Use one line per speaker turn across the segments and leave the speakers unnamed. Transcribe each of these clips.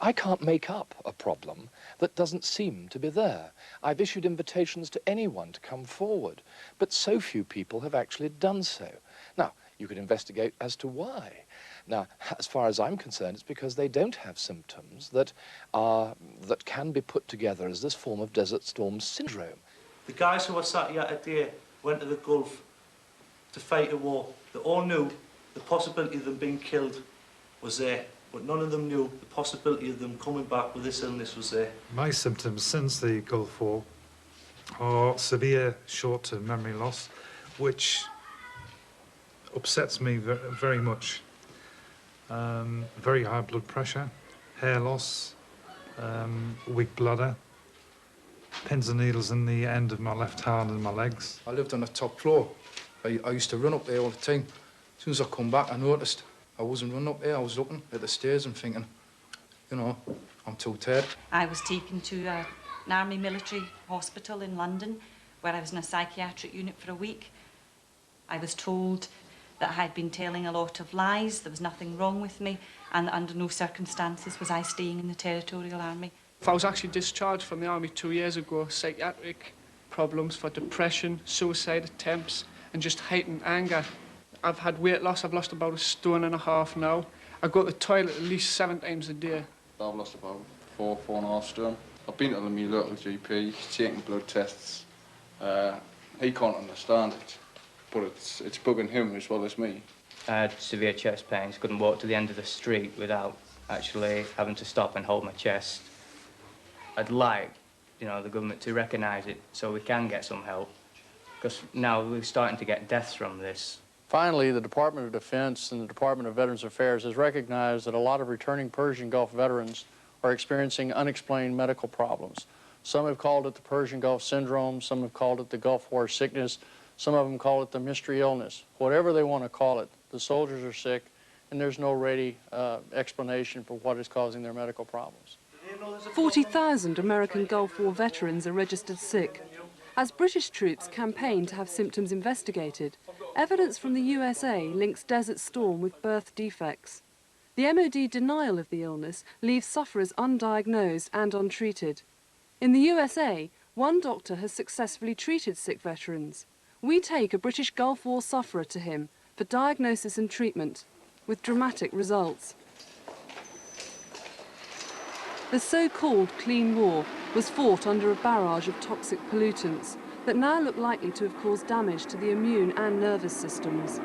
I can't make up a problem that doesn't seem to be there. I've issued invitations to anyone to come forward, but so few people have actually done so. Now, you could investigate as to why. Now, as far as I'm concerned, it's because they don't have symptoms that can be put together as this form of desert storm syndrome.
The guys who were sat here today went to the Gulf to fight a war. They all knew the possibility of them being killed was there, but none of them knew the possibility of them coming back with this illness was there.
My symptoms since the Gulf War are severe short-term memory loss, which upsets me very much. Very high blood pressure, hair loss, weak bladder, pins and needles in the end of my left hand and my legs.
I lived on the top floor. I used to run up there all the time. As soon as I come back, I noticed I wasn't running up there. I was looking at the stairs and thinking, you know, I'm too tired.
I was taken to an army military hospital in London, where I was in a psychiatric unit for a week. I was told that I had been telling a lot of lies, there was nothing wrong with me, and under no circumstances was I staying in the Territorial Army.
I was actually discharged from the Army 2 years ago, psychiatric problems for depression, suicide attempts, and just heightened anger. I've had weight loss, I've lost about 1.5 stone now. I go to the toilet at least 7 times a day.
I've lost about 4.5 stone. I've been to my local GP, taking blood tests. He can't understand it, but it's bugging him as well as me.
I had severe chest pains, couldn't walk to the end of the street without actually having to stop and hold my chest. I'd like, you know, the government to recognise it so we can get some help, because now we're starting to get deaths from this.
Finally, the Department of Defense and the Department of Veterans Affairs has recognized that a lot of returning Persian Gulf veterans are experiencing unexplained medical problems. Some have called it the Persian Gulf Syndrome, some have called it the Gulf War sickness, some of them call it the mystery illness. Whatever they want to call it, the soldiers are sick, and there's no ready explanation for what is causing their medical problems.
40,000 American Gulf War veterans are registered sick. As British troops campaign to have symptoms investigated, evidence from the USA links Desert Storm with birth defects. The MOD denial of the illness leaves sufferers undiagnosed and untreated. In the USA, one doctor has successfully treated sick veterans. We take a British Gulf War sufferer to him for diagnosis and treatment, with dramatic results. The so-called clean war was fought under a barrage of toxic pollutants that now look likely to have caused damage to the immune and nervous systems.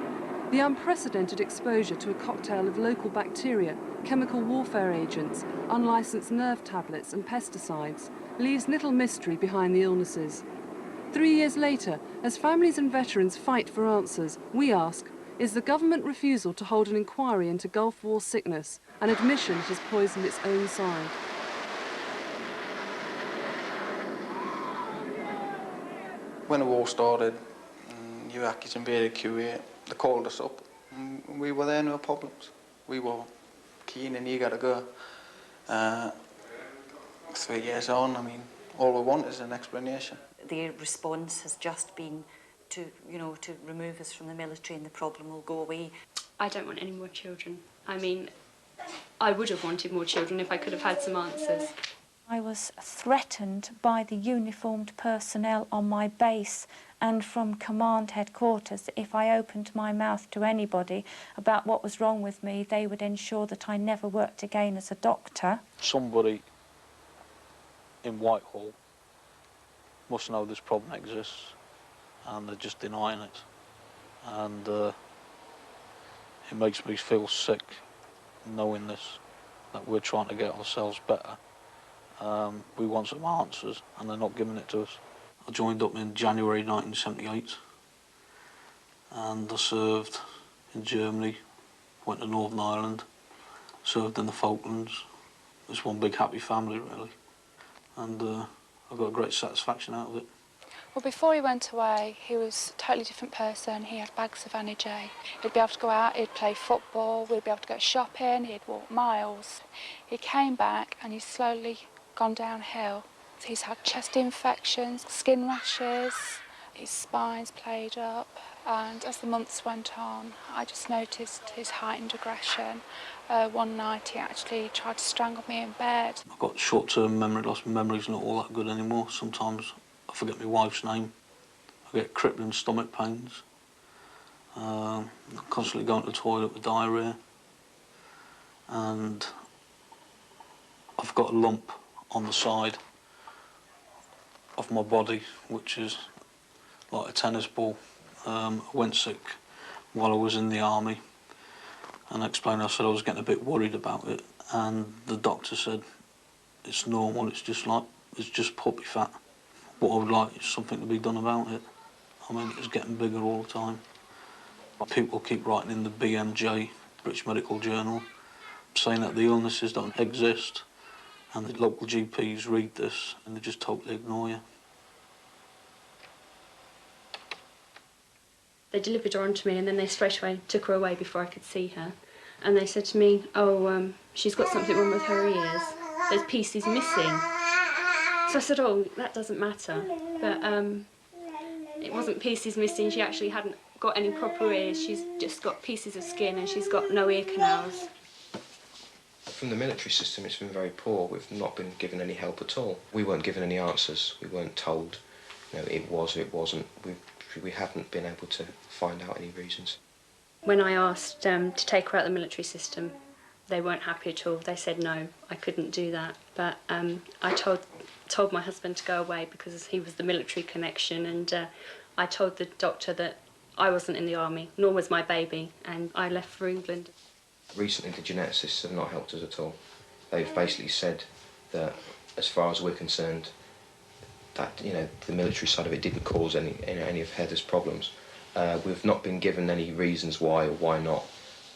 The unprecedented exposure to a cocktail of local bacteria, chemical warfare agents, unlicensed nerve tablets and pesticides leaves little mystery behind the illnesses. 3 years later, as families and veterans fight for answers, we ask, is the government refusal to hold an inquiry into Gulf War sickness an admission it has poisoned its own side?
When the war started, Iraqis invaded Kuwait, they called us up. We were there, no problems. We were keen and eager to go. 3 years on, I mean, all we want is an explanation.
Their response has just been to, you know, to remove us from the military and the problem will go away.
I don't want any more children. I mean, I would have wanted more children if I could have had some answers.
I was threatened by the uniformed personnel on my base and from command headquarters that if I opened my mouth to anybody about what was wrong with me, they would ensure that I never worked again as a doctor.
Somebody in Whitehall must know this problem exists, and they're just denying it. And it makes me feel sick knowing this, that we're trying to get ourselves better. We want some answers, and they're not giving it to us. I joined up in January 1978, and I served in Germany, went to Northern Ireland, served in the Falklands. It's one big happy family, really, and I got a great satisfaction out of it.
Well, before he went away, he was a totally different person. He had bags of energy. He'd be able to go out, he'd play football, we'd be able to go shopping, he'd walk miles. He came back and he's slowly gone downhill. He's had chest infections, skin rashes, His spine's played up, and as the months went on, I just noticed his heightened aggression. One night he actually tried to strangle me in bed.
I've got short-term memory loss. My memory's not all that good anymore. Sometimes I forget my wife's name. I get crippling stomach pains. I'm constantly going to the toilet with diarrhoea. And I've got a lump on the side of my body, which is like a tennis ball. I went sick while I was in the army, and I explained, I said I was getting a bit worried about it, and the doctor said it's normal, it's just puppy fat. What I would like is something to be done about it. I mean, it's getting bigger all the time. People keep writing in the BMJ, British Medical Journal, saying that the illnesses don't exist, and the local GPs read this and they just totally ignore you.
They delivered her onto me, and then they straight away took her away before I could see her. And they said to me, oh, she's got something wrong with her ears. There's pieces missing. So I said, oh, that doesn't matter. But it wasn't pieces missing. She actually hadn't got any proper ears. She's just got pieces of skin, and she's got no ear canals.
From the military system, it's been very poor. We've not been given any help at all. We weren't given any answers. We weren't told, you know, it was or it wasn't. We haven't been able to find out any reasons.
When I asked to take her out of the military system, they weren't happy at all. They said no, I couldn't do that. But I told my husband to go away because he was the military connection, and I told the doctor that I wasn't in the army, nor was my baby, and I left for England.
Recently, the geneticists have not helped us at all. They've basically said that, as far as we're concerned, that, you know, the military side of it didn't cause any of Heather's problems. We've not been given any reasons why or why not.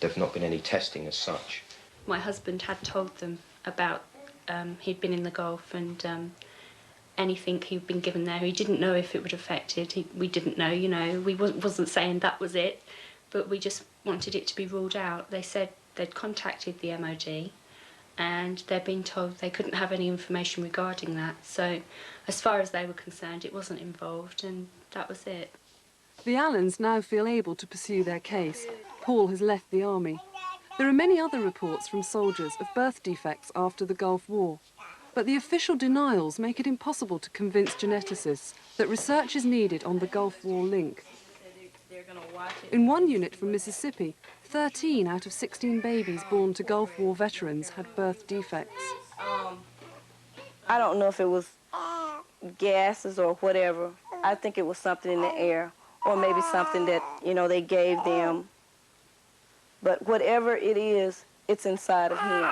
There've not been any testing as such.
My husband had told them about he'd been in the Gulf, and anything he'd been given there, he didn't know if it would affect it. We didn't know, you know. We wasn't saying that was it, but we just wanted it to be ruled out. They said they'd contacted the MOD, and they'd been told they couldn't have any information regarding that. So, as far as they were concerned, it wasn't involved, and that was it.
The Allens now feel able to pursue their case. Paul has left the army. There are many other reports from soldiers of birth defects after the Gulf War, but the official denials make it impossible to convince geneticists that research is needed on the Gulf War link. In one unit from Mississippi, 13 out of 16 babies born to Gulf War veterans had birth defects.
I don't know if it was gases or whatever. I think it was something in the air, or maybe something that, you know, they gave them. But whatever it is, it's inside of him.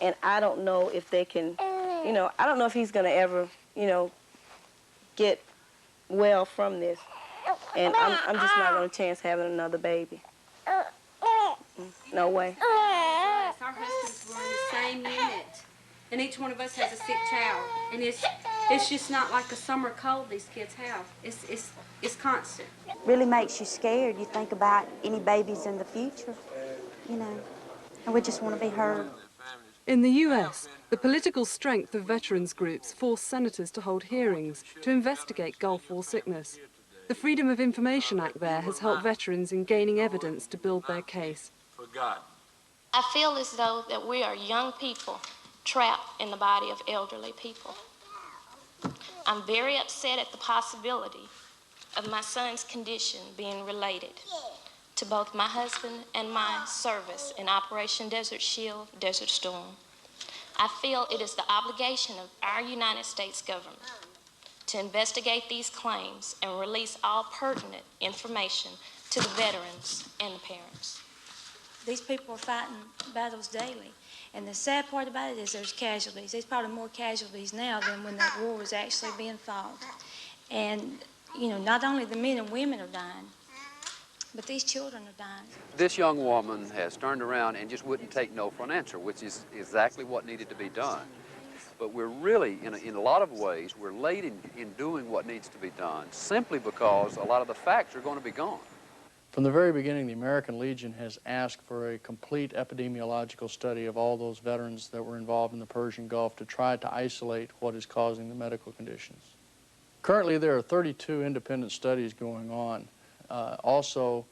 And I don't know if they can, you know, I don't know if he's going to ever, you know, get well from this. And I'm just not going to chance having another baby. No way.
Our husbands were in the same unit, and each one of us has a sick child, and it's just not like a summer cold these kids have. It's constant.
Really makes you scared. You think about any babies in the future, you know, and we just want to be heard.
In the US, the political strength of veterans groups forced senators to hold hearings to investigate Gulf War sickness. The Freedom of Information Act there has helped veterans in gaining evidence to build their case.
I feel as though that we are young people trapped in the body of elderly people. I'm very upset at the possibility of my son's condition being related to both my husband and my service in Operation Desert Shield, Desert Storm. I feel it is the obligation of our United States government to investigate these claims and release all pertinent information to the veterans and the parents.
These people are fighting battles daily, and the sad part about it is there's casualties. There's probably more casualties now than when that war was actually being fought. And, you know, not only the men and women are dying, but these children are dying.
This young woman has turned around and just wouldn't take no for an answer, which is exactly what needed to be done. But we're really, in a lot of ways, we're late in doing what needs to be done, simply because a lot of the facts are going to be gone.
From the very beginning, the American Legion has asked for a complete epidemiological study of all those veterans that were involved in the Persian Gulf to try to isolate what is causing the medical conditions. Currently, there are 32 independent studies going on. Also,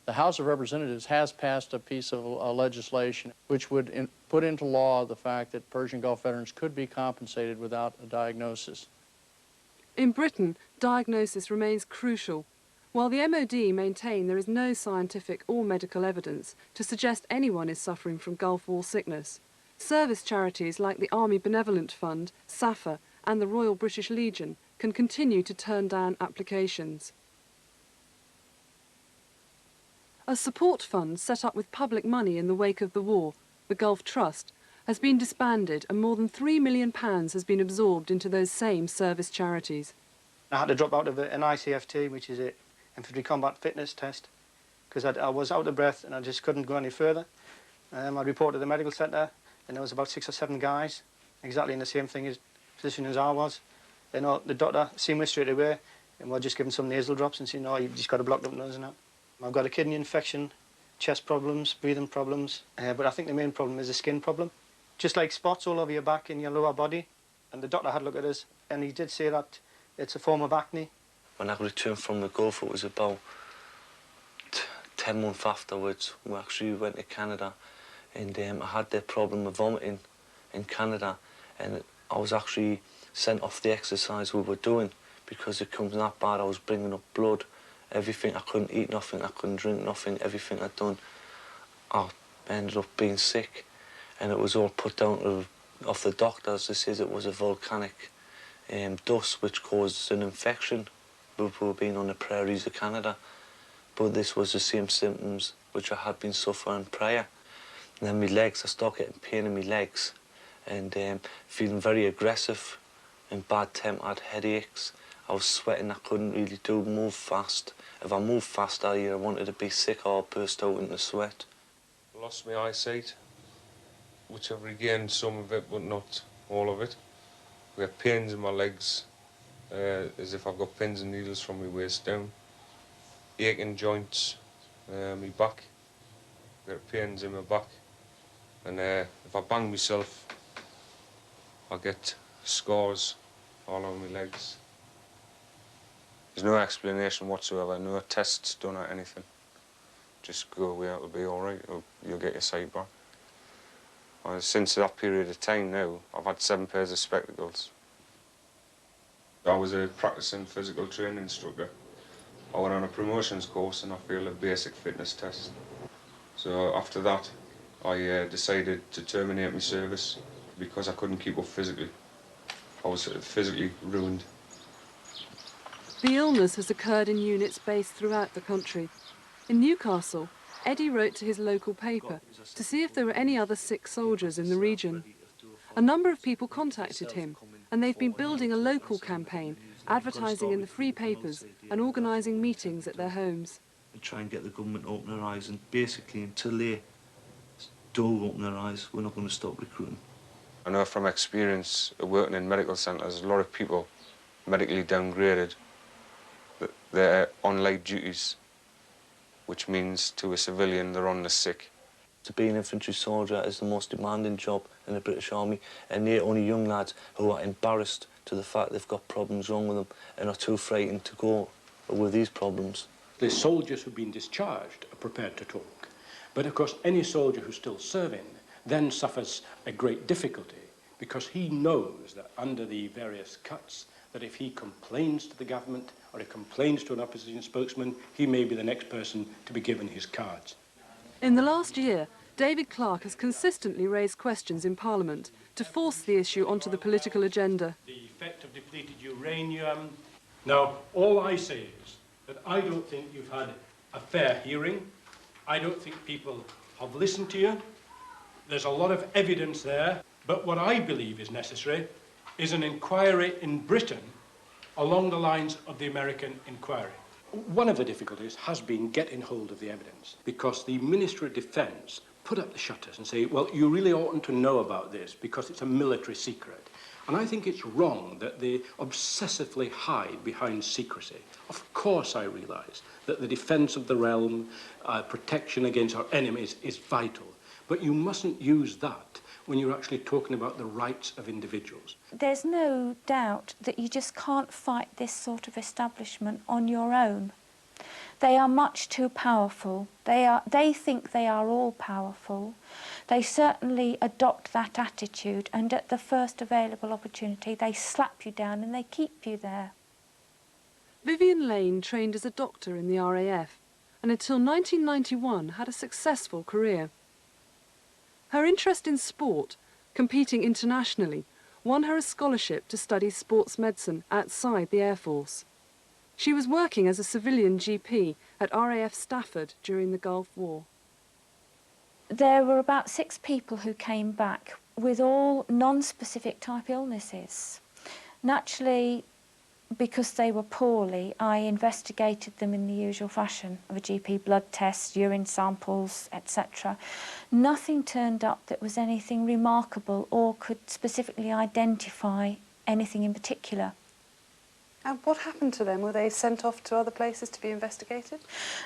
the House of Representatives has passed a piece of legislation which would put into law the fact that Persian Gulf veterans could be compensated without a diagnosis.
In Britain, diagnosis remains crucial. While the MOD maintain there is no scientific or medical evidence to suggest anyone is suffering from Gulf War sickness, service charities like the Army Benevolent Fund, SAFA and the Royal British Legion can continue to turn down applications. A support fund set up with public money in the wake of the war, the Gulf Trust, has been disbanded and more than £3 million has been absorbed into those same service charities.
I had to drop out of an ICFT, which is an infantry combat fitness test, because I was out of breath and I just couldn't go any further. I reported to the medical centre, and there was about 6 or 7 guys, exactly in the same position as I was. And the doctor seen me straight away, and we'll just give him some nasal drops and say, no, you've just got a blocked up nose now. I've got a kidney infection, chest problems, breathing problems, but I think the main problem is a skin problem. Just like spots all over your back and your lower body. And the doctor had a look at us, and he did say that it's a form of acne.
When I returned from the Gulf, it was about 10 months afterwards. We actually went to Canada, and I had the problem of vomiting in Canada, and I was actually sent off the exercise we were doing because it comes that bad. I was bringing up blood, everything. I couldn't eat nothing, I couldn't drink nothing, everything I'd done. I ended up being sick, and it was all put down to off the doctors. They says it was a volcanic dust which caused an infection. We were being on the prairies of Canada, but this was the same symptoms which I had been suffering prior. And then my legs, I started getting pain in my legs, and feeling very aggressive and bad temper, I had headaches. I was sweating, I couldn't really move fast. If I moved fast, I wanted to be sick or burst out into sweat.
I lost my eyesight, which I've regained some of it, but not all of it. I have pains in my legs, as if I've got pins and needles from my waist down. Aching joints, my back. I get pains in my back. And if I bang myself, I get scars all over my legs. There's no explanation whatsoever, no tests done or anything. Just go away, it'll be all right, or you'll get your sight back. Since that period of time now, I've had 7 pairs of spectacles. I was a practicing physical training instructor. I went on a promotions course and I failed a basic fitness test. So after that, I decided to terminate my service because I couldn't keep up physically. I was physically ruined.
The illness has occurred in units based throughout the country. In Newcastle, Eddie wrote to his local paper to see if there were any other sick soldiers in the region. A number of people contacted him, and they've been building a local campaign, advertising in the free papers and organising meetings at their homes.
And try and get the government to open their eyes, and basically until they do open their eyes, we're not going to stop recruiting.
I know from experience working in medical centres, a lot of people medically downgraded. They're on light duties, which means to a civilian they're on the sick.
To be an infantry soldier is the most demanding job in the British Army, and they're only young lads who are embarrassed to the fact they've got problems wrong with them and are too frightened to go with these problems.
The soldiers who've been discharged are prepared to talk, but of course any soldier who's still serving then suffers a great difficulty because he knows that under the various cuts that if he complains to the government or he complains to an opposition spokesman, he may be the next person to be given his cards.
In the last year, David Clark has consistently raised questions in Parliament to force the issue onto the political agenda.
The effect of depleted uranium. Now, all I say is that I don't think you've had a fair hearing. I don't think people have listened to you. There's a lot of evidence there, but what I believe is necessary is an inquiry in Britain along the lines of the American inquiry. One of the difficulties has been getting hold of the evidence because the Ministry of Defence put up the shutters and say, well, you really oughtn't to know about this because it's a military secret. And I think it's wrong that they obsessively hide behind secrecy. Of course I realise that the defence of the realm, protection against our enemies is vital, but you mustn't use that when you're actually talking about the rights of individuals?
There's no doubt that you just can't fight this sort of establishment on your own. They are much too powerful. They think they are all powerful. They certainly adopt that attitude, and at the first available opportunity they slap you down and they keep you there.
Vivian Lane trained as a doctor in the RAF and until 1991 had a successful career. Her interest in sport, competing internationally, won her a scholarship to study sports medicine outside the Air Force. She was working as a civilian GP at RAF Stafford during the Gulf War.
There were about 6 people who came back with all non-specific type illnesses. Naturally, because they were poorly, I investigated them in the usual fashion of a GP, blood tests, urine samples, etc. Nothing turned up that was anything remarkable or could specifically identify anything in particular.
And what happened to them? Were they sent off to other places to be investigated?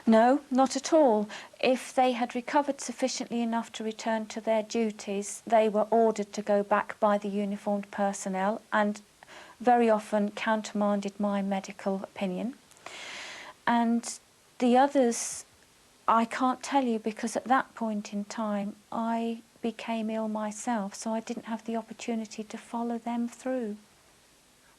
No, not at all. If they had recovered sufficiently enough to return to their duties, they were ordered to go back by the uniformed personnel and very often countermanded my medical opinion. And the others, I can't tell you, because at that point in time I became ill myself, so I didn't have the opportunity to follow them through.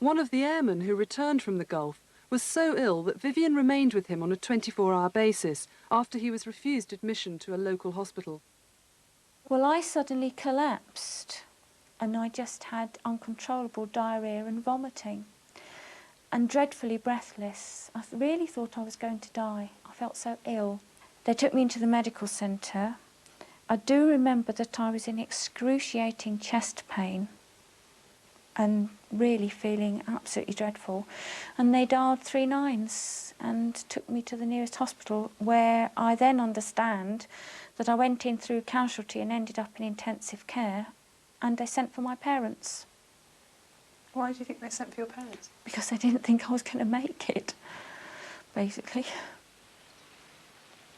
One of the airmen who returned from the Gulf was so ill that Vivian remained with him on a 24-hour basis after he was refused admission to a local hospital.
Well, I suddenly collapsed and I just had uncontrollable diarrhoea and vomiting and dreadfully breathless. I really thought I was going to die. I felt so ill. They took me into the medical centre. I do remember that I was in excruciating chest pain and really feeling absolutely dreadful. And they dialed 3 9s and took me to the nearest hospital, where I then understand that I went in through casualty and ended up in intensive care, and they sent for my parents.
Why do you think they sent for your parents?
Because they didn't think I was going to make it, basically.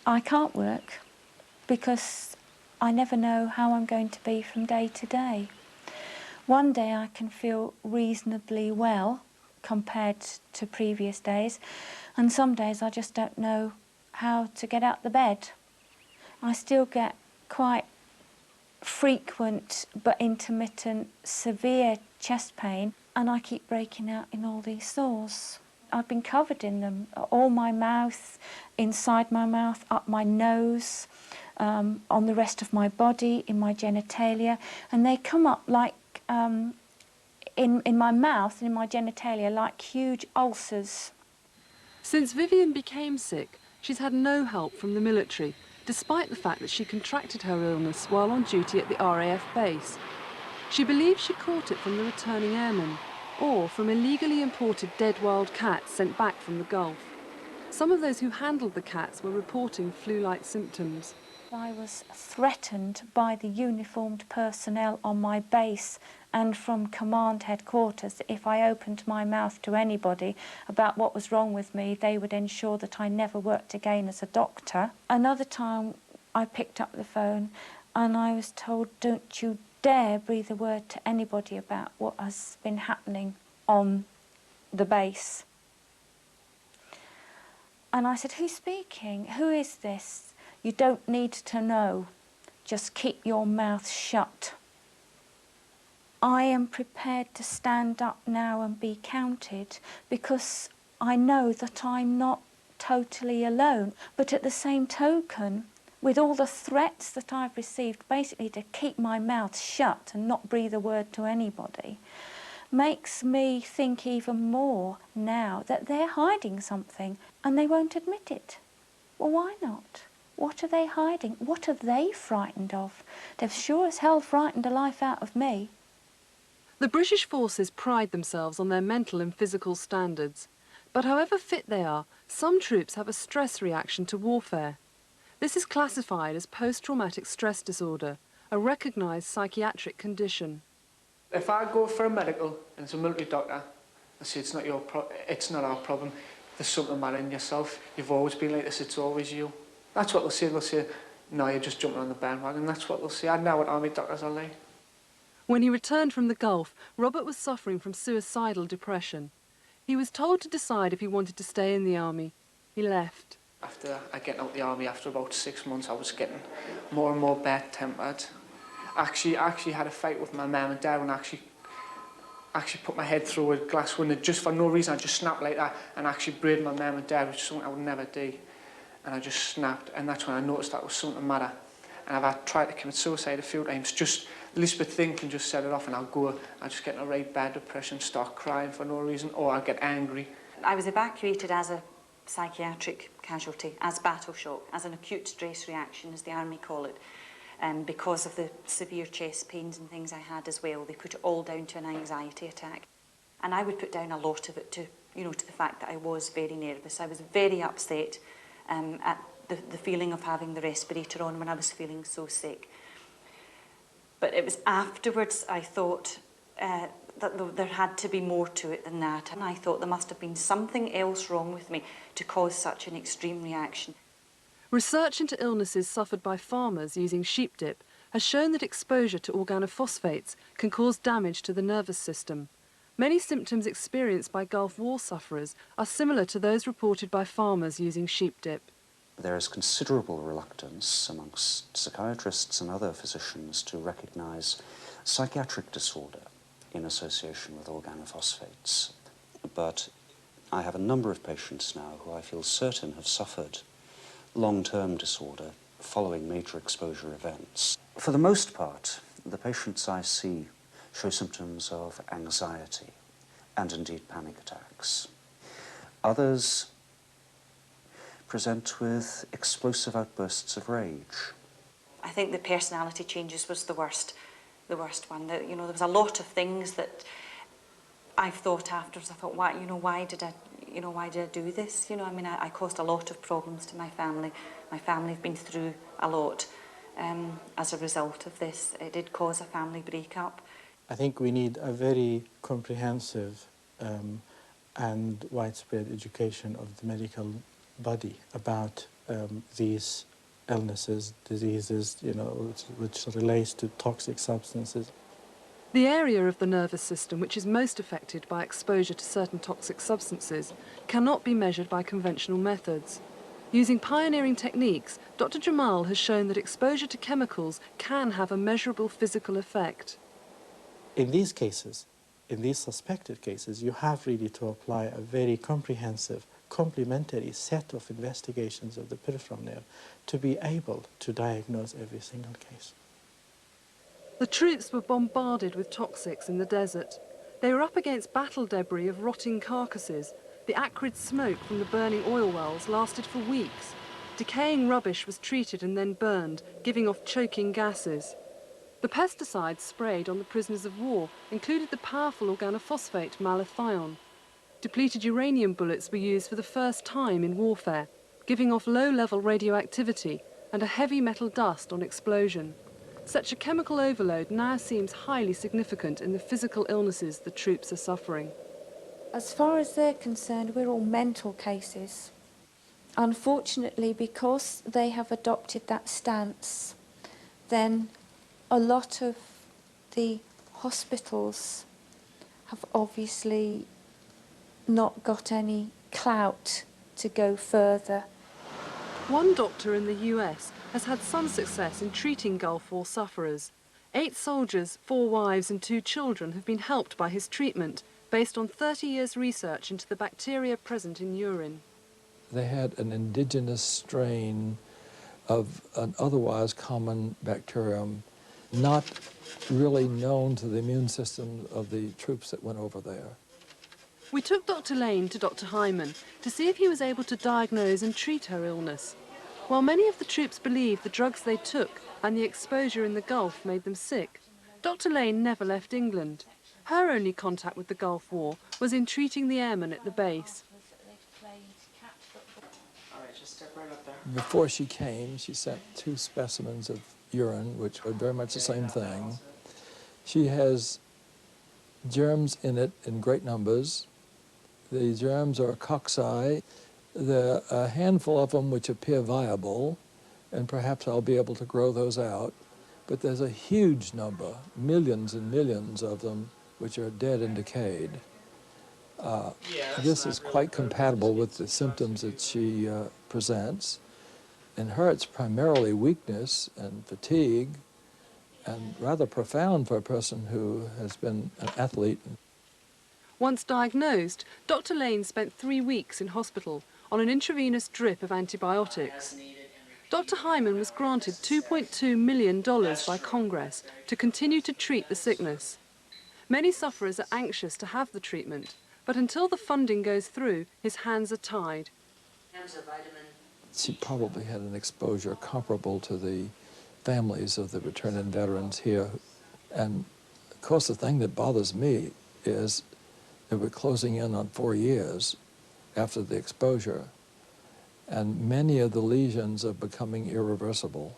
I can't work because I never know how I'm going to be from day to day. One day I can feel reasonably well compared to previous days, and some days I just don't know how to get out the bed. I still get quite frequent but intermittent severe chest pain, and I keep breaking out in all these sores. I've been covered in them, all my mouth, inside my mouth, up my nose, on the rest of my body, in my genitalia, and they come up like in my mouth and in my genitalia like huge ulcers.
Since Vivian became sick, she's had no help from the military, despite the fact that she contracted her illness while on duty at the RAF base. She believes she caught it from the returning airmen, or from illegally imported dead wild cats sent back from the Gulf. Some of those who handled the cats were reporting flu-like symptoms.
I was threatened by the uniformed personnel on my base and from command headquarters that if I opened my mouth to anybody about what was wrong with me, they would ensure that I never worked again as a doctor. Another time I picked up the phone and I was told, don't you dare breathe a word to anybody about what has been happening on the base. And I said, who's speaking? Who is this? You don't need to know. Just keep your mouth shut. I am prepared to stand up now and be counted because I know that I'm not totally alone. But at the same token, with all the threats that I've received, basically to keep my mouth shut and not breathe a word to anybody, makes me think even more now that they're hiding something and they won't admit it. Well, why not? What are they hiding? What are they frightened of? They've sure as hell frightened the life out of me.
The British forces pride themselves on their mental and physical standards. But however fit they are, some troops have a stress reaction to warfare. This is classified as post-traumatic stress disorder, a recognised psychiatric condition.
If I go for a medical and it's a military doctor, I say it's not our problem. There's something matter in yourself. You've always been like this, it's always you. That's what they'll say. They'll say, no, you're just jumping on the bandwagon. That's what they'll say. I know what army doctors are like.
When he returned from the Gulf, Robert was suffering from suicidal depression. He was told to decide if he wanted to stay in the army. He left.
After I get out of the army, after about 6 months, I was getting more and more bad-tempered. I actually had a fight with my mum and dad and actually put my head through a glass window just for no reason. I just snapped like that and actually braided my mum and dad, which is something I would never do. And I just snapped, and that's when I noticed that was something the matter. And I've tried to commit suicide a few times. Just Elizabeth think can just set it off, and I'll just get in a right bad depression, start crying for no reason, or I'll get angry.
I was evacuated as a psychiatric casualty, as battle shock, as an acute stress reaction, as the army call it. Because of the severe chest pains and things I had as well, they put it all down to an anxiety attack. And I would put down a lot of it to, to the fact that I was very nervous. I was very upset at the feeling of having the respirator on when I was feeling so sick. But it was afterwards I thought that there had to be more to it than that. And I thought there must have been something else wrong with me to cause such an extreme reaction.
Research into illnesses suffered by farmers using sheep dip has shown that exposure to organophosphates can cause damage to the nervous system. Many symptoms experienced by Gulf War sufferers are similar to those reported by farmers using sheep dip.
There is considerable reluctance amongst psychiatrists and other physicians to recognise psychiatric disorder in association with organophosphates. But I have a number of patients now who I feel certain have suffered long-term disorder following major exposure events. For the most part, the patients I see show symptoms of anxiety and indeed panic attacks. Others present with explosive outbursts of rage.
I think the personality changes was the worst one. There was a lot of things that I've thought afterwards. I thought, why did I do this? I caused a lot of problems to my family. My family have been through a lot as a result of this. It did cause a family breakup.
I think we need a very comprehensive and widespread education of the medical body about these illnesses, diseases, which relates to toxic substances.
The area of the nervous system which is most affected by exposure to certain toxic substances cannot be measured by conventional methods. Using pioneering techniques, Dr. Jamal has shown that exposure to chemicals can have a measurable physical effect.
In these cases, in these suspected cases, you have really to apply a very comprehensive, complementary set of investigations of the peripheral nerve to be able to diagnose every single case.
The troops were bombarded with toxics in the desert. They were up against battle debris of rotting carcasses. The acrid smoke from the burning oil wells lasted for weeks. Decaying rubbish was treated and then burned, giving off choking gases. The pesticides sprayed on the prisoners of war included the powerful organophosphate malathion. Depleted uranium bullets were used for the first time in warfare, giving off low-level radioactivity and a heavy metal dust on explosion. Such a chemical overload now seems highly significant in the physical illnesses the troops are suffering.
As far as they're concerned, we're all mental cases. Unfortunately, because they have adopted that stance, then a lot of the hospitals have obviously not got any clout to go further.
One doctor in the US has had some success in treating Gulf War sufferers. 8 soldiers, 4 wives and 2 children have been helped by his treatment, based on 30 years' research into the bacteria present in urine.
They had an indigenous strain of an otherwise common bacterium, not really known to the immune system of the troops that went over there.
We took Dr. Lane to Dr. Hyman to see if he was able to diagnose and treat her illness. While many of the troops believed the drugs they took and the exposure in the Gulf made them sick, Dr. Lane never left England. Her only contact with the Gulf War was in treating the airmen at the base.
Before she came, she sent 2 specimens of urine, which are very much the same thing. She has germs in it in great numbers. The germs are cocci. There are a handful of them which appear viable, and perhaps I'll be able to grow those out. but there's a huge number, millions and millions of them, which are dead and decayed. This is quite compatible with the symptoms that she presents. In her, it's primarily weakness and fatigue, and rather profound for a person who has been an athlete.
Once diagnosed, Dr. Lane spent 3 weeks in hospital on an intravenous drip of antibiotics. Dr. Hyman was granted $2.2 million by Congress to continue to treat the sickness. Many sufferers are anxious to have the treatment, but until the funding goes through, his hands are tied.
She probably had an exposure comparable to the families of the returning veterans here. And of course, the thing that bothers me is that we're closing in on 4 years after the exposure, and many of the lesions are becoming irreversible.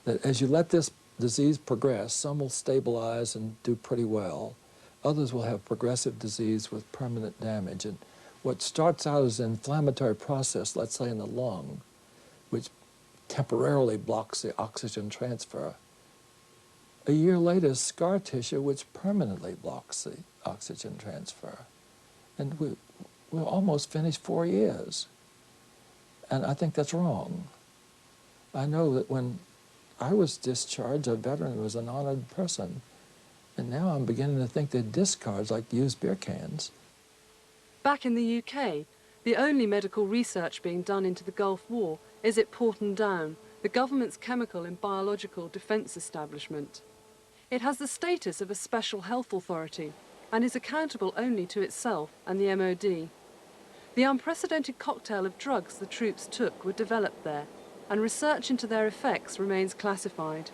That as you let this disease progress, some will stabilize and do pretty well. Others will have progressive disease with permanent damage. And what starts out as an inflammatory process, let's say in the lung, which temporarily blocks the oxygen transfer, a year later, scar tissue which permanently blocks the oxygen transfer. And we're almost finished 4 years. And I think that's wrong. I know that when I was discharged, a veteran was an honored person. And now I'm beginning to think they're discards like used beer cans.
Back in the UK, the only medical research being done into the Gulf War is at Porton Down, the government's chemical and biological defence establishment. It has the status of a special health authority and is accountable only to itself and the MOD. The unprecedented cocktail of drugs the troops took were developed there, and research into their effects remains classified.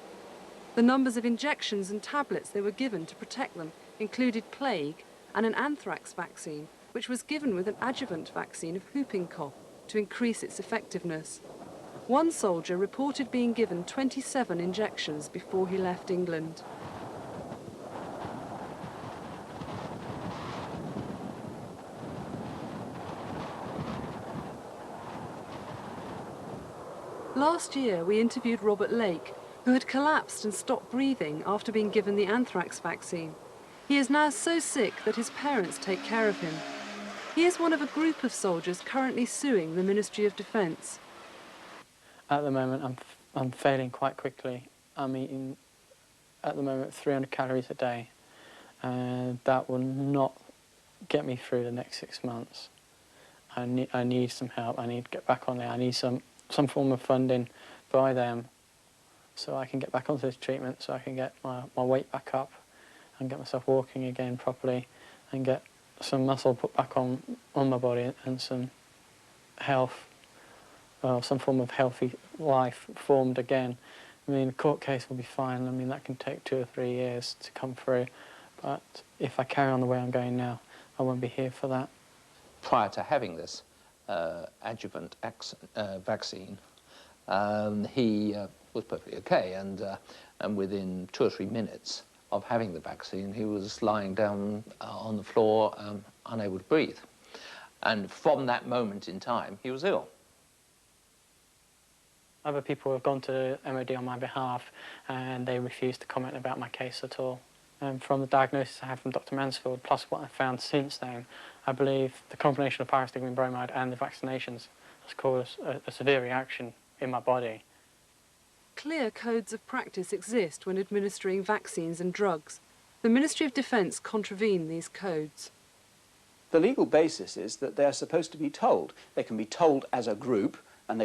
The numbers of injections and tablets they were given to protect them included plague and an anthrax vaccine, which was given with an adjuvant vaccine of whooping cough to increase its effectiveness. One soldier reported being given 27 injections before he left England. Last year, we interviewed Robert Lake, who had collapsed and stopped breathing after being given the anthrax vaccine. He is now so sick that his parents take care of him. He is one of a group of soldiers currently suing the Ministry of Defence.
At the moment, I'm failing quite quickly. I'm eating, at the moment, 300 calories a day, and that will not get me through the next 6 months. I need some help. I need to get back on there. I need some form of funding by them so I can get back onto this treatment, so I can get my weight back up and get myself walking again properly and get some muscle put back on my body and some health, some form of healthy life formed again. I mean, a court case will be fine. I mean, that can take 2 or 3 years to come through, but if I carry on the way I'm going now, I won't be here for that.
Prior to having this adjuvant vaccine, he was perfectly okay, and within 2 or 3 minutes of having the vaccine, he was lying down on the floor, unable to breathe. And from that moment in time, he was ill.
Other people have gone to MOD on my behalf, and they refused to comment about my case at all. And from the diagnosis I had from Dr. Mansfield, plus what I've found since then, I believe the combination of pyrrolidine bromide and the vaccinations has caused a severe reaction in my body.
Clear codes of practice exist when administering vaccines and drugs. The Ministry of Defence contravene these codes.
The legal basis is that they're supposed to be told. They can be told as a group, and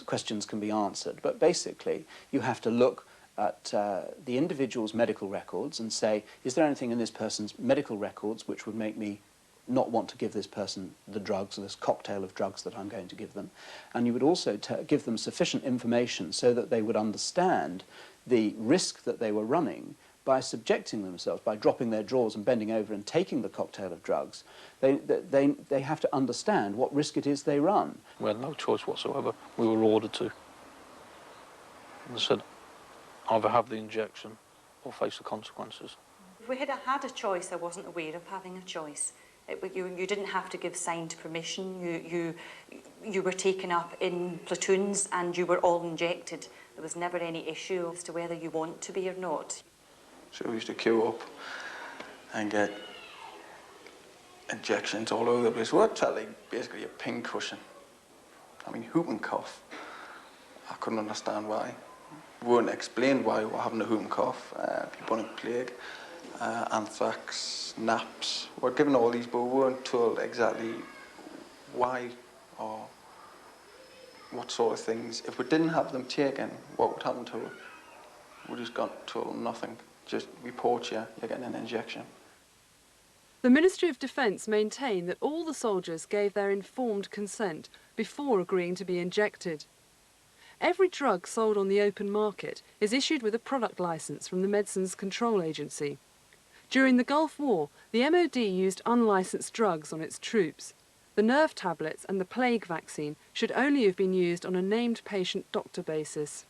questions can be answered. But basically, you have to look at the individual's medical records and say, is there anything in this person's medical records which would make me not want to give this person the drugs, or this cocktail of drugs that I'm going to give them. And you would also give them sufficient information so that they would understand the risk that they were running by subjecting themselves, by dropping their drawers and bending over and taking the cocktail of drugs. They have to understand what risk it is they run.
We had no choice whatsoever. We were ordered to. They said, either have the injection or face the consequences.
If we had had a choice, I wasn't aware of having a choice. You didn't have to give signed permission. You were taken up in platoons and you were all injected. There was never any issue as to whether you want to be or not.
So we used to queue up and get injections all over the place. What's that, like basically a pincushion? I mean, whooping cough. I couldn't understand why. We weren't explained why we were having a whooping cough, bubonic plague, anthrax, naps. We were given all these, but we weren't told exactly why or what sort of things. If we didn't have them taken, what would happen to us? We just got told nothing. Just report you, you're getting an injection.
The Ministry of Defence maintained that all the soldiers gave their informed consent before agreeing to be injected. Every drug sold on the open market is issued with a product licence from the Medicines Control Agency. During the Gulf War, the MOD used unlicensed drugs on its troops. The nerve tablets and the plague vaccine should only have been used on a named patient-doctor basis.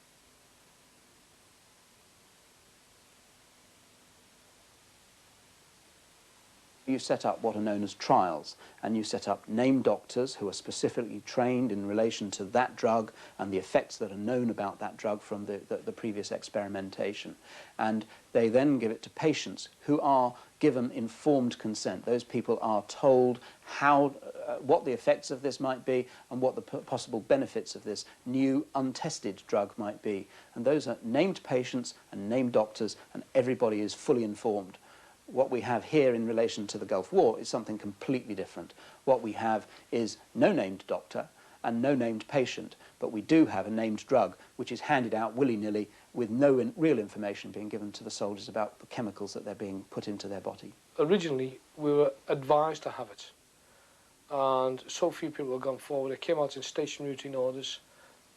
You set up what are known as trials, and you set up named doctors who are specifically trained in relation to that drug and the effects that are known about that drug from the previous experimentation. And they then give it to patients who are given informed consent. Those people are told how, what the effects of this might be and what the possible benefits of this new untested drug might be. And those are named patients and named doctors, and everybody is fully informed. What we have here in relation to the Gulf War is something completely different. What we have is no named doctor and no named patient, but we do have a named drug which is handed out willy-nilly with no real information being given to the soldiers about the chemicals that they're being put into their body.
Originally, we were advised to have it, and so few people have gone forward. It came out in station routine orders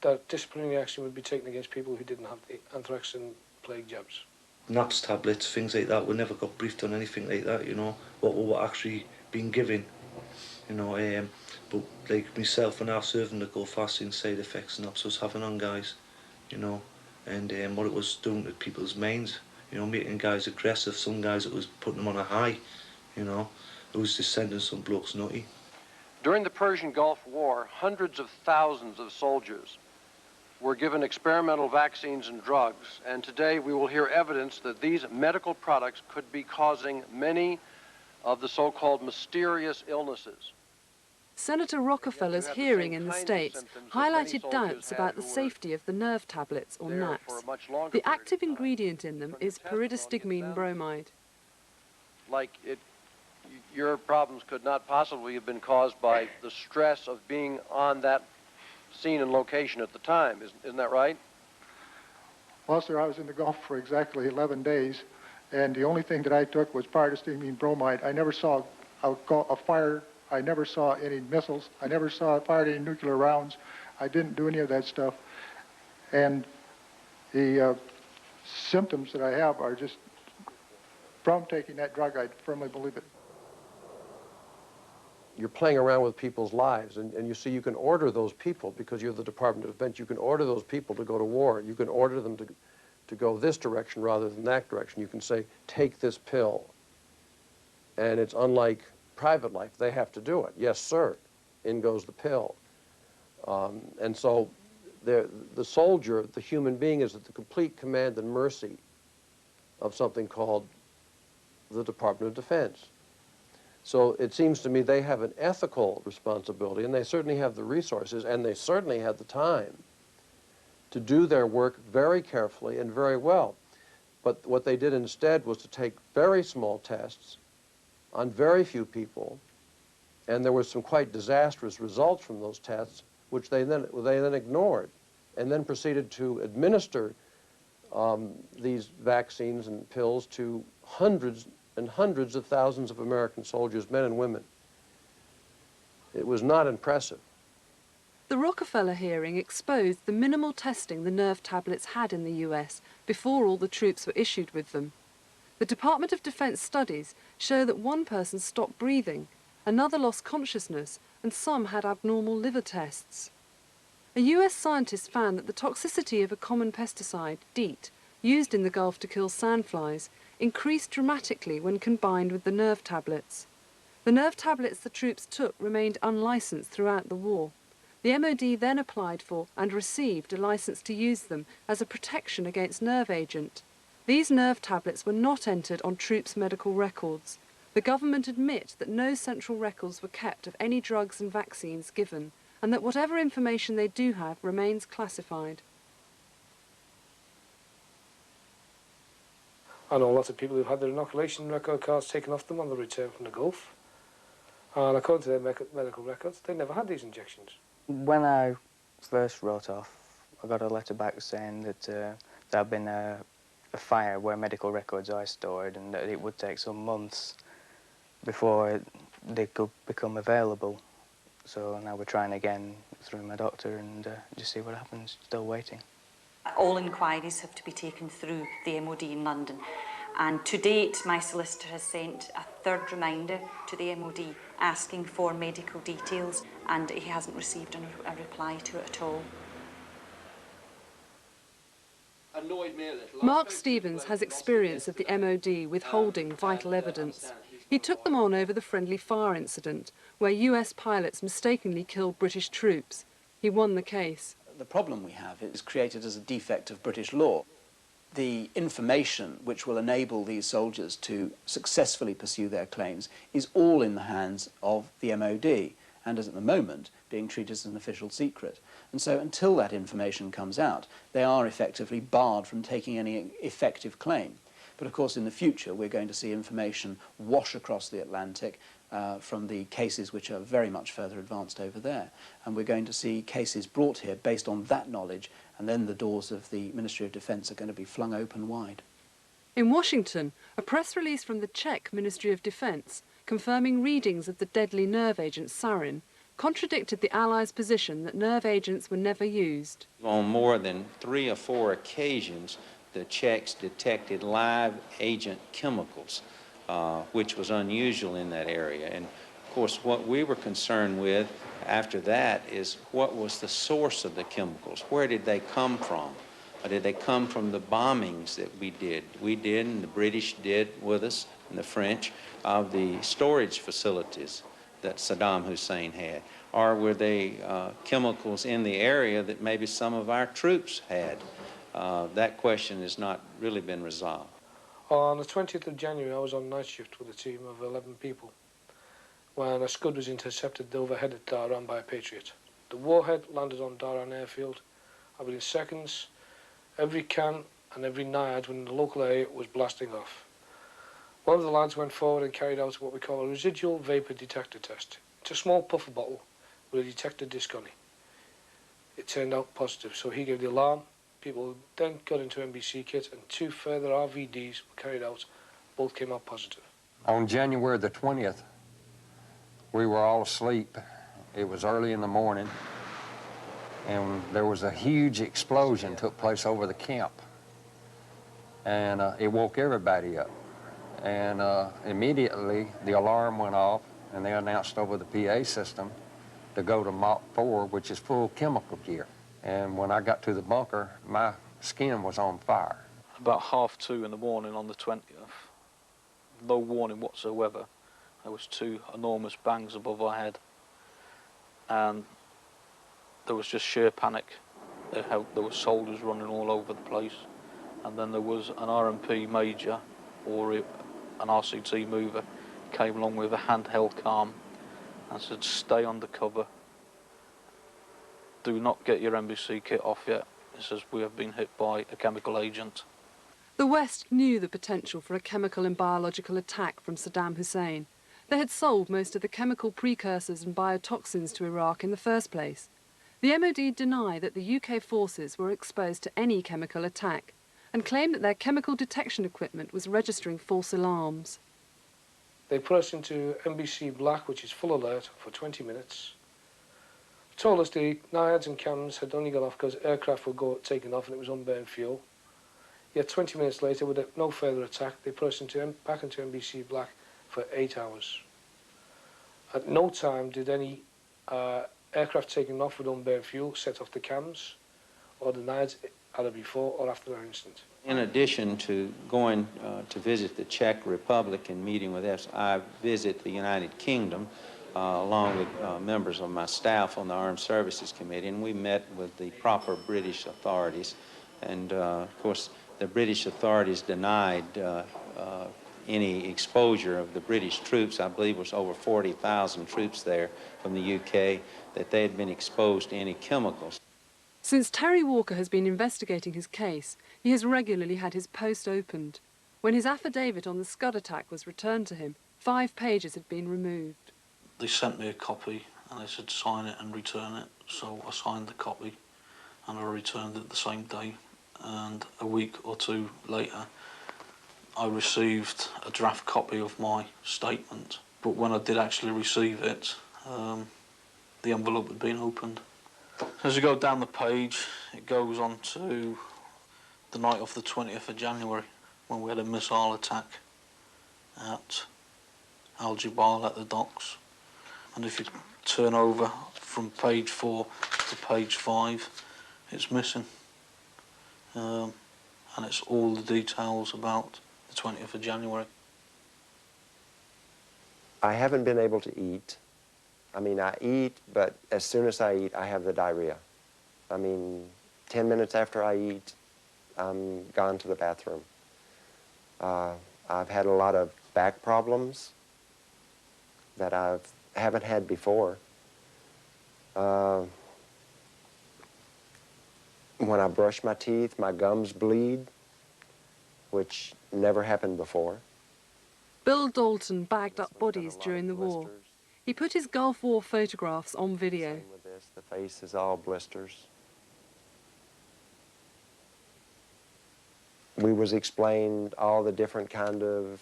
that disciplinary action would be taken against people who didn't have the anthrax and plague jabs.
Naps tablets, things like that, we never got briefed on anything like that, you know, what we were actually being given, you know, but like myself, when I was serving the Gulf, I seen side effects and naps was having on guys, you know, and what it was doing to people's minds, you know, making guys aggressive, some guys it was putting them on a high, you know, it was just sending some blokes nutty.
During the Persian Gulf War, hundreds of thousands of soldiers were given experimental vaccines and drugs, and today we will hear evidence that these medical products could be causing many of the so-called mysterious illnesses.
Senator Rockefeller's hearing in the States highlighted doubts about the safety of the nerve tablets or naps. The active ingredient in them is pyridostigmine bromide.
Like your problems could not possibly have been caused by the stress of being on that scene and location at the time, isn't that right?
Well, sir, I was in the Gulf for exactly 11 days, and the only thing that I took was pyridostigmine bromide. I never saw a fire. I never saw any missiles. I never fired any nuclear rounds. I didn't do any of that stuff. And the symptoms that I have are just from taking that drug. I firmly believe it.
You're playing around with people's lives, and you see you can order those people, because you're the Department of Defense, you can order those people to go to war. You can order them to go this direction rather than that direction. You can say, take this pill. And it's unlike private life. They have to do it. Yes, sir. In goes the pill. And so the soldier, the human being, is at the complete command and mercy of something called the Department of Defense. So it seems to me they have an ethical responsibility, and they certainly have the resources, and they certainly have the time to do their work very carefully and very well. But what they did instead was to take very small tests on very few people, and there were some quite disastrous results from those tests, which they then ignored, and then proceeded to administer these vaccines and pills to hundreds and hundreds of thousands of American soldiers, men and women. It was not impressive.
The Rockefeller hearing exposed the minimal testing the nerve tablets had in the US before all the troops were issued with them. The Department of Defense studies show that one person stopped breathing, another lost consciousness, and some had abnormal liver tests. A US scientist found that the toxicity of a common pesticide, DEET, used in the Gulf to kill sandflies, increased dramatically when combined with the nerve tablets. The nerve tablets the troops took remained unlicensed throughout the war. The MOD then applied for and received a licence to use them as a protection against nerve agent. These nerve tablets were not entered on troops' medical records. The government admit that no central records were kept of any drugs and vaccines given, and that whatever information they do have remains classified.
I know lots of people who've had their inoculation record cards taken off them on the return from the Gulf. And according to their medical records, they never had these injections.
When I first wrote off, I got a letter back saying that there had been a fire where medical records are stored and that it would take some months before they could become available. So now we're trying again through my doctor and just see what happens, still waiting.
All inquiries have to be taken through the MOD in London, and to date my solicitor has sent a third reminder to the MOD asking for medical details, and he hasn't received a reply to it at all.
Mark Stevens has experience of the MOD withholding vital evidence. He took them on over the friendly fire incident, where US pilots mistakenly killed British troops. He won the case.
The problem we have is created as a defect of British law. The information which will enable these soldiers to successfully pursue their claims is all in the hands of the MOD, and is at the moment being treated as an official secret. And so until that information comes out, they are effectively barred from taking any effective claim. But of course in the future we're going to see information wash across the Atlantic from the cases which are very much further advanced over there. And we're going to see cases brought here based on that knowledge, and then the doors of the Ministry of Defence are going to be flung open wide.
In Washington, a press release from the Czech Ministry of Defence confirming readings of the deadly nerve agent sarin contradicted the Allies' position that nerve agents were never used.
On more than 3 or 4 occasions, the Czechs detected live agent chemicals, which was unusual in that area. And of course, what we were concerned with after that is what was the source of the chemicals? Where did they come from? Did they come from the bombings that we did, and the British did with us, and the French, of the storage facilities that Saddam Hussein had? Or were they chemicals in the area that maybe some of our troops had? That question has not really been resolved.
On the 20th of January, I was on night shift with a team of 11 people when a Scud was intercepted overhead at Dhahran by a Patriot. The warhead landed on Dhahran airfield, and within seconds, every can and every NIAD within the local area was blasting off. One of the lads went forward and carried out what we call a residual vapour detector test. It's a small puffer bottle with a detector disc on it. It turned out positive, so he gave the alarm. People then got into NBC kit, and 2 further RVDs were carried out. Both came out positive.
On January the 20th, we were all asleep. It was early in the morning, and there was a huge explosion took place over the camp. And it woke everybody up. And immediately the alarm went off, and they announced over the PA system to go to Mach 4, which is full chemical gear. And when I got to the bunker, my skin was on fire.
About 2:30 in the morning on the 20th, no warning whatsoever, there was 2 enormous bangs above our head, and there was just sheer panic. There were soldiers running all over the place, and then there was an RMP major, or an RCT mover, came along with a handheld calm and said, stay under cover. Do not get your NBC kit off yet. It says, we have been hit by a chemical agent.
The West knew the potential for a chemical and biological attack from Saddam Hussein. They had sold most of the chemical precursors and biotoxins to Iraq in the first place. The MOD deny that the UK forces were exposed to any chemical attack and claim that their chemical detection equipment was registering false alarms.
They put us into NBC Black, which is full alert, for 20 minutes. Told us the NIADs and cams had only gone off because aircraft were taken off and it was unburned fuel. Yet 20 minutes later, with no further attack, they put us back into NBC Black for 8 hours. At no time did any aircraft taken off with unburned fuel set off the cams or the NIADs either before or after our incident.
In addition to going to visit the Czech Republic and meeting with us, I visit the United Kingdom along with members of my staff on the Armed Services Committee, and we met with the proper British authorities. And of course, the British authorities denied any exposure of the British troops. I believe it was over 40,000 troops there from the UK, that they had been exposed to any chemicals.
Since Terry Walker has been investigating his case, he has regularly had his post opened. When his affidavit on the Scud attack was returned to him, 5 pages had been removed.
They sent me a copy and they said sign it and return it, so I signed the copy and I returned it the same day, and a week or 2 later I received a draft copy of my statement, but when I did actually receive it, the envelope had been opened. As you go down the page, it goes on to the night of the 20th of January, when we had a missile attack at Al Jabal at the docks. And if you turn over from page 4 to page 5, it's missing. And it's all the details about the 20th of January.
I haven't been able to eat. I mean, I eat, but as soon as I eat, I have the diarrhea. I mean, 10 minutes after I eat, I'm gone to the bathroom. I've had a lot of back problems that I haven't had before. When I brush my teeth, my gums bleed, which never happened before.
Bill Dalton bagged up bodies during the war. He put his Gulf War photographs on video.
Same with this. The face is all blisters. We was explained all the different kind of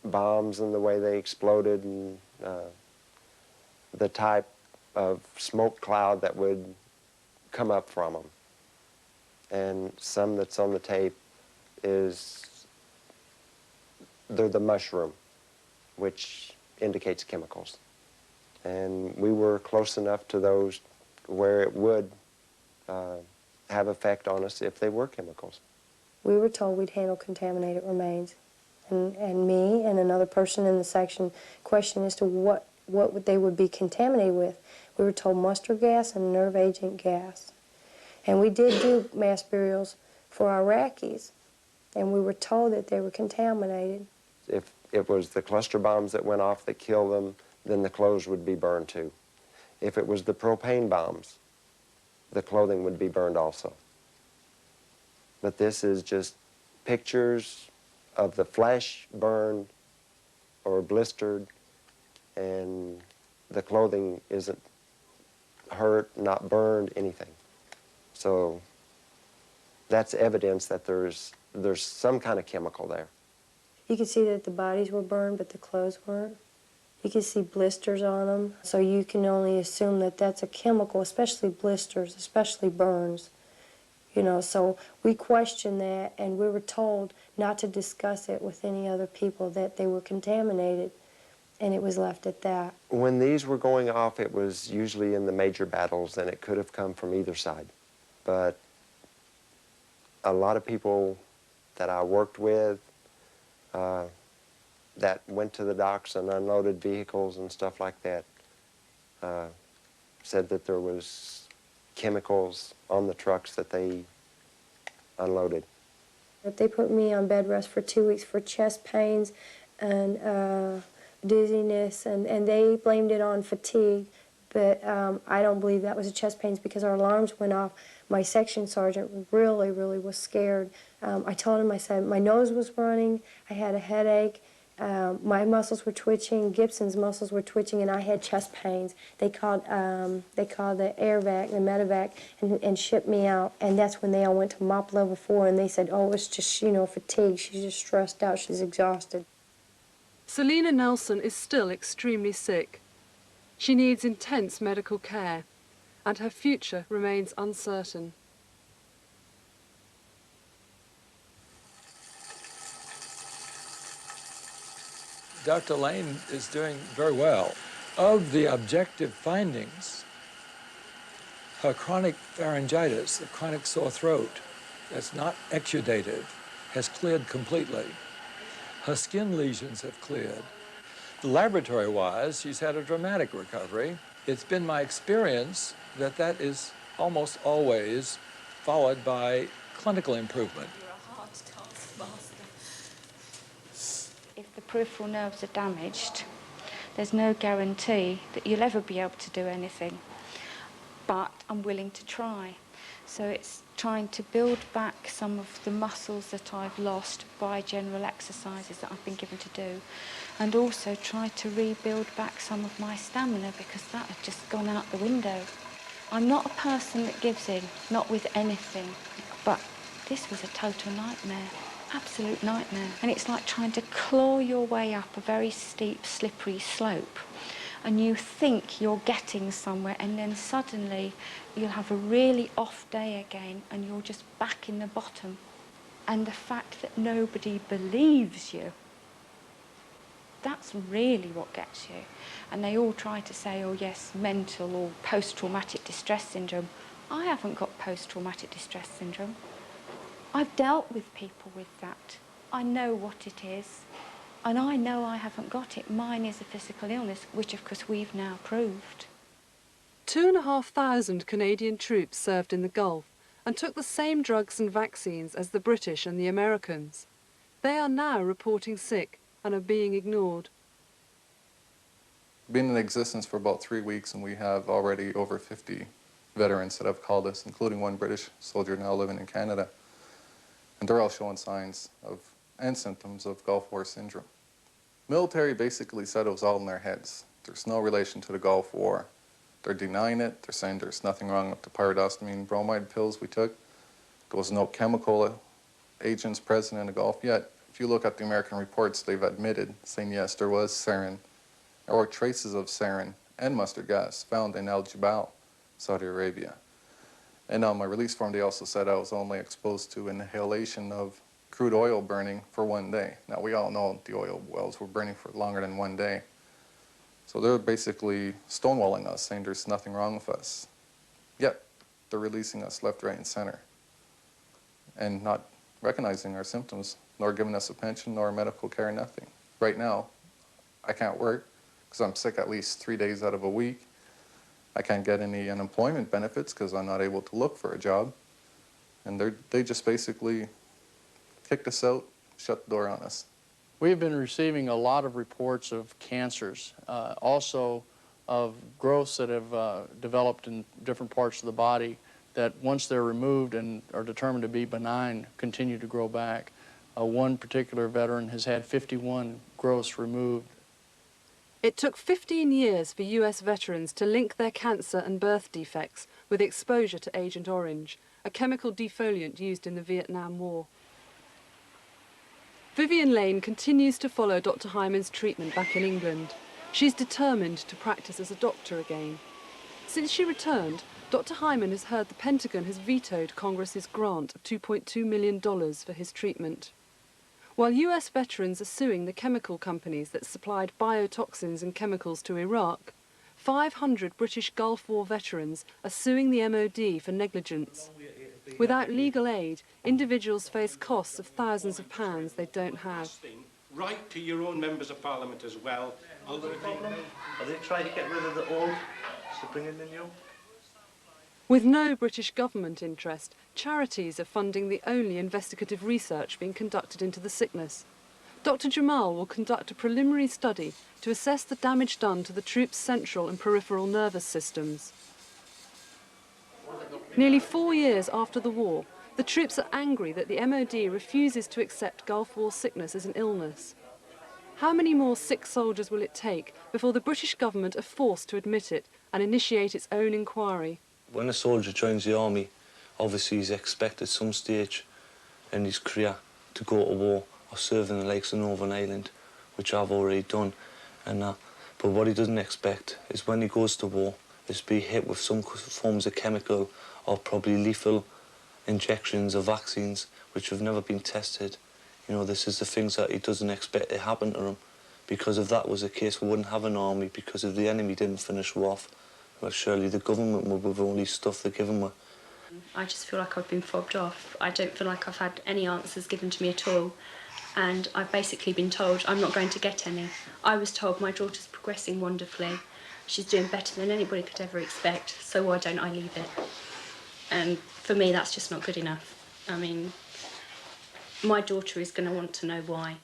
bombs and the way they exploded, and the type of smoke cloud that would come up from them. And some that's on the tape is, they're the mushroom, which indicates chemicals. And we were close enough to those where it would have effect on us if they were chemicals.
We were told we'd handle contaminated remains. And me and another person in the section questioned as to what they would be contaminated with. We were told mustard gas and nerve agent gas. And we did do mass burials for Iraqis, and we were told that they were contaminated.
If it was the cluster bombs that went off that killed them, then the clothes would be burned too. If it was the propane bombs, the clothing would be burned also. But this is just pictures of the flesh burned or blistered, and the clothing isn't hurt, not burned, anything. So that's evidence that there's some kind of chemical there.
You can see that the bodies were burned, but the clothes weren't. You can see blisters on them, so you can only assume that that's a chemical, especially blisters, especially burns. You know, so we questioned that, and we were told not to discuss it with any other people, that they were contaminated, and it was left at that.
When these were going off, it was usually in the major battles, and it could have come from either side. But a lot of people that I worked with that went to the docks and unloaded vehicles and stuff like that said that there was chemicals on the trucks that they unloaded.
They put me on bed rest for 2 weeks for chest pains and dizziness, and they blamed it on fatigue, but I don't believe that was the chest pains because our alarms went off. My section sergeant really was scared. I told him, I said, my nose was running, I had a headache, my muscles were twitching, Gibson's muscles were twitching, and I had chest pains. They called the air vac, the medevac, and shipped me out. And that's when they all went to MOP level 4, and they said, oh, it's just, you know, fatigue. She's just stressed out. She's exhausted.
Selena Nelson is still extremely sick. She needs intense medical care, and her future remains uncertain.
Dr. Lane is doing very well. Of the objective findings, her chronic pharyngitis, the chronic sore throat, that's not exudative, has cleared completely. Her skin lesions have cleared. Laboratory-wise, she's had a dramatic recovery. It's been my experience that that is almost always followed by clinical improvement.
You're a hard taskmaster. If the peripheral nerves are damaged, there's no guarantee that you'll ever be able to do anything. But I'm willing to try. So it's trying to build back some of the muscles that I've lost by general exercises that I've been given to do, and also try to rebuild back some of my stamina because that had just gone out the window. I'm not a person that gives in, not with anything, but this was a total nightmare, absolute nightmare. And it's like trying to claw your way up a very steep, slippery slope, and you think you're getting somewhere, and then suddenly you'll have a really off day again and you're just back in the bottom. And the fact that nobody believes you, that's really what gets you. And they all try to say, oh yes, mental or post-traumatic distress syndrome. I haven't got post-traumatic distress syndrome. I've dealt with people with that. I know what it is. And I know I haven't got it. Mine is a physical illness, which of course we've now proved.
2,500 Canadian troops served in the Gulf and took the same drugs and vaccines as the British and the Americans. They are now reporting sick and are being ignored.
Been in existence for about 3 weeks, and we have already over 50 veterans that have called us, including one British soldier now living in Canada. And they're all showing signs of and symptoms of Gulf War syndrome. Military basically said it was all in their heads. There's no relation to the Gulf War. They're denying it. They're saying there's nothing wrong with the pyridostigmine bromide pills we took. There was no chemical agents present in the Gulf yet. If you look at the American reports, they've admitted, saying yes, there was sarin or traces of sarin and mustard gas found in Al Jubal, Saudi Arabia. And on my release form, they also said I was only exposed to inhalation of crude oil burning for 1 day. Now, we all know the oil wells were burning for longer than 1 day. So they're basically stonewalling us, saying there's nothing wrong with us. Yet, they're releasing us left, right, and center, and not recognizing our symptoms, nor giving us a pension, nor medical care, nothing. Right now, I can't work because I'm sick at least 3 days out of a week. I can't get any unemployment benefits because I'm not able to look for a job. And they just basically kicked us out, shut the door on us.
We've been receiving a lot of reports of cancers, also of growths that have developed in different parts of the body that once they're removed and are determined to be benign, continue to grow back. One particular veteran has had 51 growths removed.
It took 15 years for US veterans to link their cancer and birth defects with exposure to Agent Orange, a chemical defoliant used in the Vietnam War. Vivian Lane continues to follow Dr. Hyman's treatment back in England. She's determined to practice as a doctor again. Since she returned, Dr. Hyman has heard the Pentagon has vetoed Congress's grant of $2.2 million for his treatment. While US veterans are suing the chemical companies that supplied biotoxins and chemicals to Iraq, 500 British Gulf War veterans are suing the MOD for negligence. Without legal aid, individuals face costs of thousands of pounds they don't have.
Right to your own members of parliament as well.
Are they trying to get rid of the old to bring in the new?
With no British government interest, charities are funding the only investigative research being conducted into the sickness. Dr. Jamal will conduct a preliminary study to assess the damage done to the troops' central and peripheral nervous systems. Nearly 4 years after the war, the troops are angry that the MOD refuses to accept Gulf War sickness as an illness. How many more sick soldiers will it take before the British government are forced to admit it and initiate its own inquiry?
When a soldier joins the army, obviously he's expected some stage in his career to go to war or serve in the likes of Northern Ireland, which I've already done. But what he doesn't expect is when he goes to war, is to be hit with some forms of chemical or probably lethal injections or vaccines which have never been tested. You know, this is the things that he doesn't expect to happen to him. Because if that was the case, we wouldn't have an army, because if the enemy didn't finish her off, well, surely the government would with all these stuff they're giving her.
I just feel like I've been fobbed off. I don't feel like I've had any answers given to me at all.
and I've basically been told I'm not going to get any. I was told my daughter's progressing wonderfully. She's doing better than anybody could ever expect, so why don't I leave it? And for me, that's just not good enough. I mean, my daughter is going to want to know why.